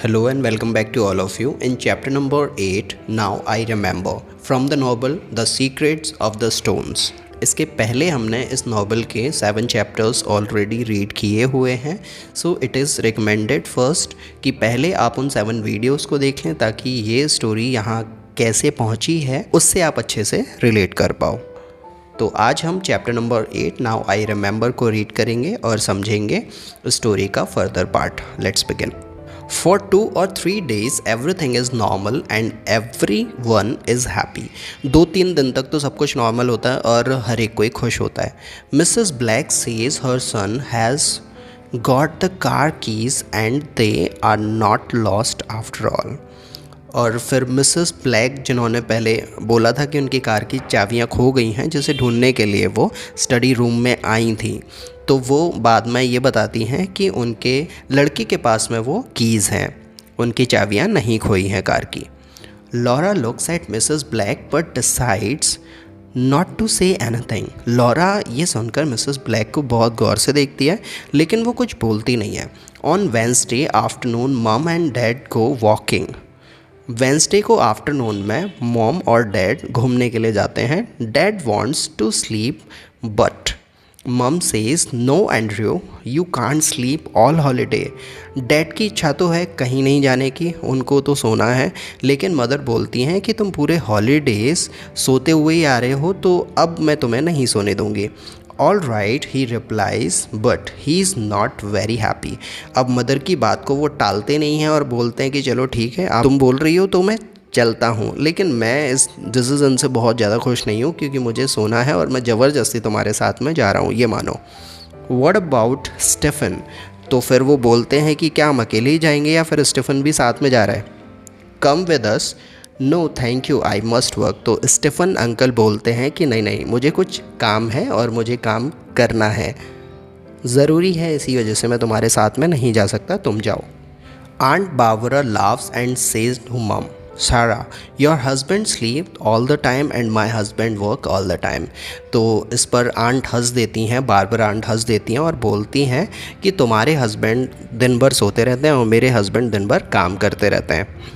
Hello and welcome back to all of you. In chapter number 8, Now I Remember, from the novel The Secrets of the Stones. इसके पहले हमने इस novel के 7 chapters already read किए हुए हैं. So it is recommended first कि पहले आप उन 7 वीडियोस को देख लें ताकि ये स्टोरी यहाँ कैसे पहुँची है उससे आप अच्छे से रिलेट कर पाओ. तो आज हम chapter number 8 now I remember को रीड करेंगे और समझेंगे स्टोरी का further part. Let's begin. For 2 or 3 days everything is normal and everyone is happy. 2-3 दिन तक तो सब कुछ नॉर्मल होता है और हर एक कोई खुश होता है. Mrs. Black says her son has got the car keys and they are not lost after all. और फिर मिसेस ब्लैक जिन्होंने पहले बोला था कि उनकी कार की चाबियां खो गई हैं जिसे ढूंढने के लिए वो स्टडी रूम में आई थी, तो वो बाद में ये बताती हैं कि उनके लड़के के पास में वो कीज़ हैं, उनकी चाबियां नहीं खोई हैं कार की. Laura looks at Mrs Black but decides not to say anything. Laura ये सुनकर मिसेस ब्लैक को बहुत गौर से देखती है लेकिन वो कुछ बोलती नहीं है. On Wednesday afternoon mum and dad go walking. Wednesday को आफ्टरनून में मॉम और डैड घूमने के लिए जाते हैं. Dad wants to sleep but mum says no Andrew you can't sleep all holiday. Dad की इच्छा तो है कहीं नहीं जाने की, उनको तो सोना है, लेकिन मदर बोलती हैं कि तुम पूरे हॉलीडेज सोते हुए ही आ रहे हो तो अब मैं तुम्हें नहीं सोने दूंगी. All right he replies but he is not very happy. अब मदर की बात को वो टालते नहीं हैं और बोलते हैं कि चलो ठीक है, आप तुम बोल रही हो तो मैं चलता हूँ, लेकिन मैं इस डिसीज़न से बहुत ज़्यादा खुश नहीं हूँ क्योंकि मुझे सोना है और मैं ज़बरदस्ती तुम्हारे साथ में जा रहा हूँ, ये मानो. What about Stephen. तो फिर वो बोलते हैं कि क्या हम अकेले ही जाएंगे या फिर स्टीफन भी साथ में जा रहा है. Come with us. No thank you I must work. तो स्टीफन अंकल बोलते हैं कि नहीं नहीं मुझे कुछ काम है और मुझे काम करना है, ज़रूरी है, इसी वजह से मैं तुम्हारे साथ में नहीं जा सकता, तुम जाओ. Aunt Barbara laughs and says to mum Sara your husband sleep all the time and my husband work all the time. तो इस पर आंट हंस देती हैं, बारबरा आंट हंस देती हैं और बोलती हैं कि तुम्हारे हस्बैंड दिन भर सोते रहते हैं और मेरे हस्बैंड दिन भर काम करते रहते हैं.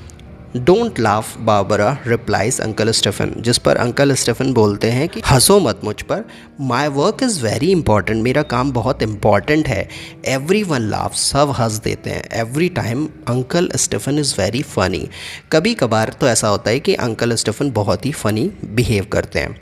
Don't laugh Barbara replies uncle Stephen. जिस पर अंकल स्टीफन बोलते हैं कि हंसो मत मुझ पर, my work is very important, मेरा काम बहुत इंपॉर्टेंट है. एवरी वन लाफ, सब हंस देते हैं. Every time uncle Stephen is very funny. कभी कभार तो ऐसा होता है कि अंकल स्टीफन बहुत ही फ़नी बिहेव करते हैं.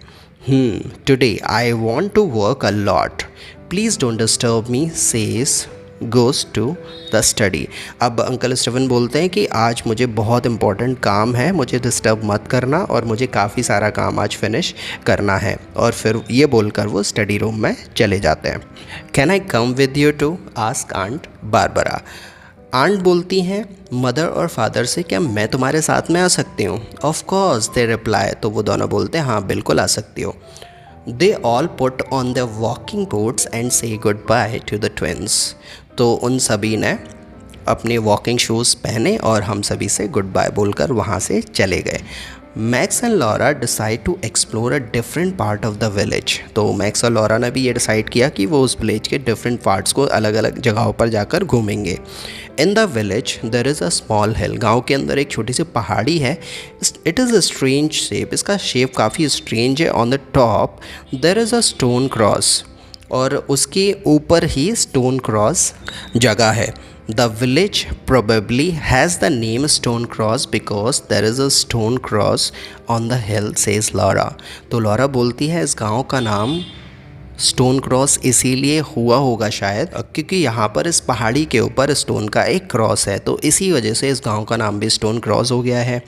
Today I want to work a lot, please don't disturb me says goes to the study. अब अंकल स्टीफन बोलते हैं कि आज मुझे बहुत इंपॉर्टेंट काम है, मुझे डिस्टर्ब मत करना और मुझे काफ़ी सारा काम आज फिनिश करना है. और फिर ये बोलकर वो स्टडी रूम में चले जाते हैं. Can I come with you to ask aunt Barbara. Aunt बोलती हैं मदर और फादर से, क्या मैं तुम्हारे साथ में आ सकती हूँ. Of course they reply. तो वो दोनों बोलते हैं हाँ बिल्कुल आ सकती हो. They all put on their walking boots and say goodbye to the twins. तो उन सभी ने अपने वॉकिंग शूज़ पहने और हम सभी से गुड बाय बोलकर वहाँ से चले गए. Max and Laura decide to explore a different part of the village. तो मैक्स और लॉरा ने भी ये डिसाइड किया कि वो उस विलेज के डिफरेंट पार्ट्स को अलग अलग जगहों पर जाकर घूमेंगे. In the village there is a small hill. गांव के अंदर एक छोटी सी पहाड़ी है. It is a strange shape, इसका शेप काफ़ी स्ट्रेंज है. On the top there is a stone cross, और उसके ऊपर ही स्टोन क्रॉस जगह है. The village probably has the name Stone Cross because there is a stone cross on the hill, says Laura. तो Laura बोलती है इस गांव का नाम स्टोन क्रॉस इसीलिए हुआ होगा शायद क्योंकि यहाँ पर इस पहाड़ी के ऊपर स्टोन का एक क्रॉस है, तो इसी वजह से इस गांव का नाम भी स्टोन क्रॉस हो गया है.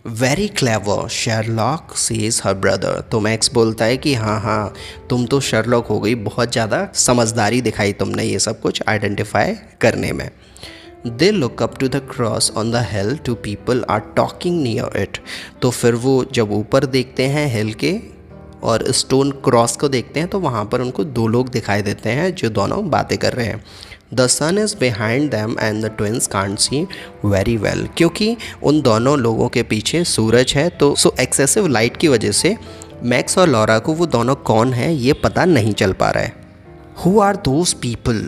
Very clever Sherlock says her brother. तो मैक्स बोलता है कि हाँ तुम तो शेरलॉक हो गई, बहुत ज़्यादा समझदारी दिखाई तुमने ये सब कुछ आइडेंटिफाई करने में. They look up to the cross on the hill, two people are talking near it. तो फिर वो जब ऊपर देखते हैं हिल के और स्टोन क्रॉस को देखते हैं तो वहाँ पर उनको 2 लोग दिखाई देते हैं जो दोनों बातें कर रहे हैं. The sun is behind them and the twins can't see very well. क्योंकि उन दोनों लोगों के पीछे सूरज है, तो एक्सेसिव लाइट की वजह से मैक्स और लॉरा को वो दोनों कौन है ये पता नहीं चल पा रहा है. Who are those people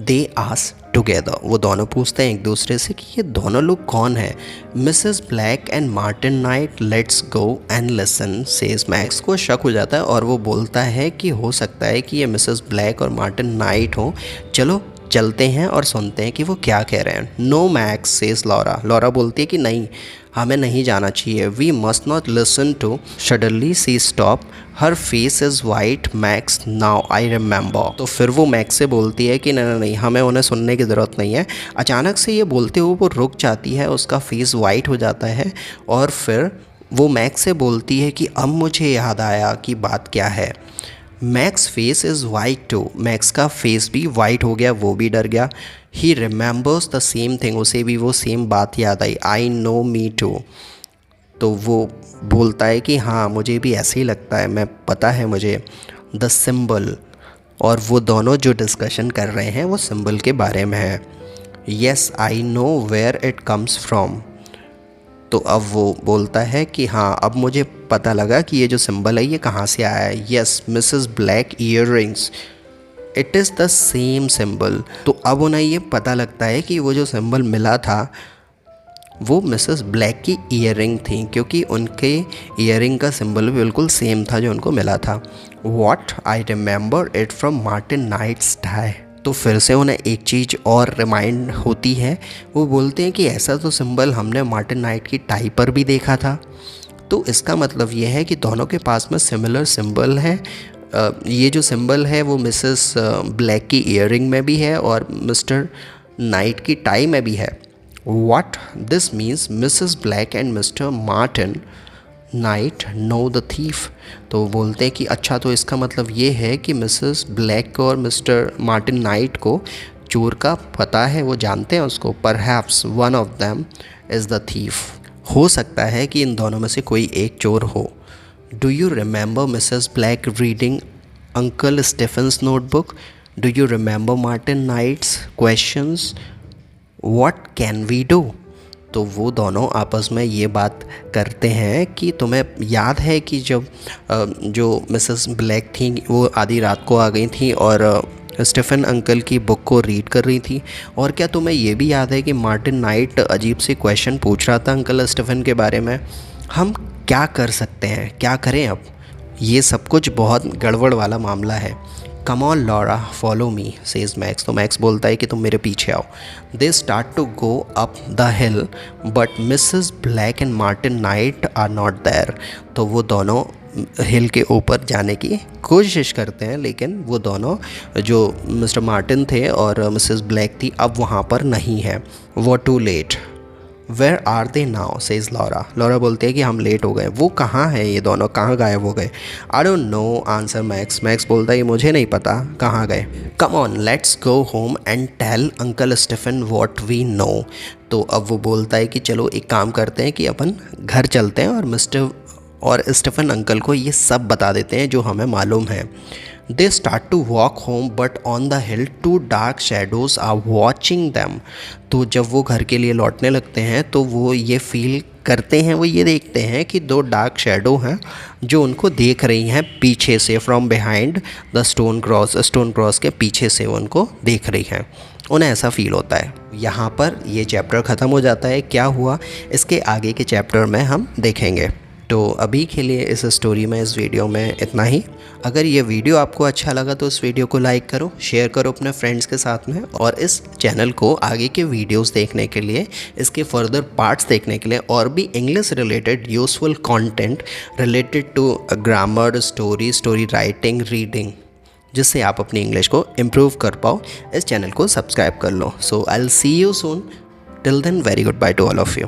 they ask together. वो दोनों पूछते हैं एक दूसरे से कि ये दोनों लोग कौन हैं। Mrs Black and Martin night, let's go and listen, says max. को शक हो जाता है और वो बोलता है कि हो सकता है कि ये मिसेस ब्लैक और मार्टिन नाइट हो, चलो चलते हैं और सुनते हैं कि वो क्या कह रहे हैं। No Max, says Laura. Laura बोलती है कि नहीं, हमें नहीं जाना चाहिए। We must not listen to. Suddenly she stop, her face is white, Max now I remember. तो फिर वो मैक्स से बोलती है कि नहीं नहीं, हमें उन्हें सुनने की ज़रूरत नहीं है। अचानक से ये बोलते हुए वो रुक जाती है, उसका फेस वाइट हो जाता है और फिर वो मैक्स से बोलती है कि अब मुझे याद आया कि बात क्या है। Max face is white too. Max का फेस भी वाइट हो गया, वो भी डर गया। He remembers the same thing, उसे भी वो सेम बात याद आई। I know me to. तो वो बोलता है कि हाँ मुझे भी ऐसे ही लगता है, मैं पता है मुझे। द सिंबल, और वो दोनों जो डिस्कशन कर रहे हैं वो सिंबल के बारे में है। Yes I know where it comes from. तो अब वो बोलता है कि हाँ अब मुझे पता लगा कि ये जो सिंबल है ये कहाँ से आया है। Yes Mrs black earrings, it is the same symbol. तो अब उन्हें ये पता लगता है कि वो जो सिंबल मिला था वो मिसेस ब्लैक की ईयरिंग थी, क्योंकि उनके ईयरिंग का सिंबल भी बिल्कुल सेम था जो उनको मिला था। What, I remember it from Martin Knight's die. तो फिर से उन्हें एक चीज़ और रिमाइंड होती है। वो बोलते हैं कि ऐसा तो सिंबल हमने मार्टिन नाइट की टाई पर भी देखा था। तो इसका मतलब ये है कि दोनों के पास में सिमिलर सिंबल है। ये जो सिंबल है वो मिसेस ब्लैक की ईयरिंग में भी है और मिस्टर नाइट की टाई में भी है। What this means, Mrs. Black and Mr. Martin Knight know the thief। तो वो बोलते हैं कि अच्छा तो इसका मतलब ये है कि मिसेस ब्लैक और मिस्टर मार्टिन नाइट को चोर का पता है, वो जानते हैं उसको। Perhaps one of them is the thief। हो सकता है कि इन दोनों में से कोई एक चोर हो। Do you remember Mrs. Black reading Uncle Stephen's notebook? Do you remember Martin Knight's questions? What can we do? तो वो दोनों आपस में ये बात करते हैं कि तुम्हें याद है कि जब जो मिसेस ब्लैक थी वो आधी रात को आ गई थी और स्टीफन अंकल की बुक को रीड कर रही थी, और क्या तुम्हें ये भी याद है कि मार्टिन नाइट अजीब से क्वेश्चन पूछ रहा था अंकल स्टीफन के बारे में। हम क्या कर सकते हैं, क्या करें अब? ये सब कुछ बहुत गड़बड़ वाला मामला है। Come on Laura follow me, says Max. तो मैक्स बोलता है कि तुम मेरे पीछे आओ। They start to go up the hill but Mrs Black and Martin Knight are not there. तो वो दोनों हिल के ऊपर जाने की कोशिश करते हैं, लेकिन वो दोनों जो मिस्टर मार्टिन थे और मिसेस ब्लैक थी अब वहाँ पर नहीं है। वो too late. Where are they now, says Laura. Laura बोलते हैं कि हम लेट हो गए। वो कहाँ है, ये दोनों कहाँ गायब हो गए? I don't know, answer Max. Max बोलता है मुझे नहीं पता कहाँ गए। Come on let's go home and tell uncle Stephen what we know. तो अब वो बोलता है कि चलो एक काम करते हैं कि अपन घर चलते हैं और मिस्टर और स्टीफन अंकल को ये सब बता देते हैं जो हमें मालूम है। They start to walk home but on the hill two dark shadows are watching them. तो जब वो घर के लिए लौटने लगते हैं तो वो ये फील करते हैं, वो ये देखते हैं कि दो डार्क शेडो हैं जो उनको देख रही हैं पीछे से, from behind the stone cross. Stone cross के पीछे से वो उनको देख रही हैं। उन्हें ऐसा फील होता है। यहाँ पर ये चैप्टर ख़त्म हो जाता है। क्या हुआ इसके आगे के चैप्टर में हम देखेंगे। तो अभी के लिए इस स्टोरी में, इस वीडियो में इतना ही। अगर ये वीडियो आपको अच्छा लगा तो इस वीडियो को लाइक करो, शेयर करो अपने फ्रेंड्स के साथ में, और इस चैनल को आगे के वीडियोस देखने के लिए, इसके फर्दर पार्ट्स देखने के लिए, और भी English related useful content related to grammar, story writing, reading, जिससे आप अपनी इंग्लिश को इम्प्रूव कर पाओ, इस चैनल को सब्सक्राइब कर लो। So I will see you soon. Till then, very goodbye to all of you.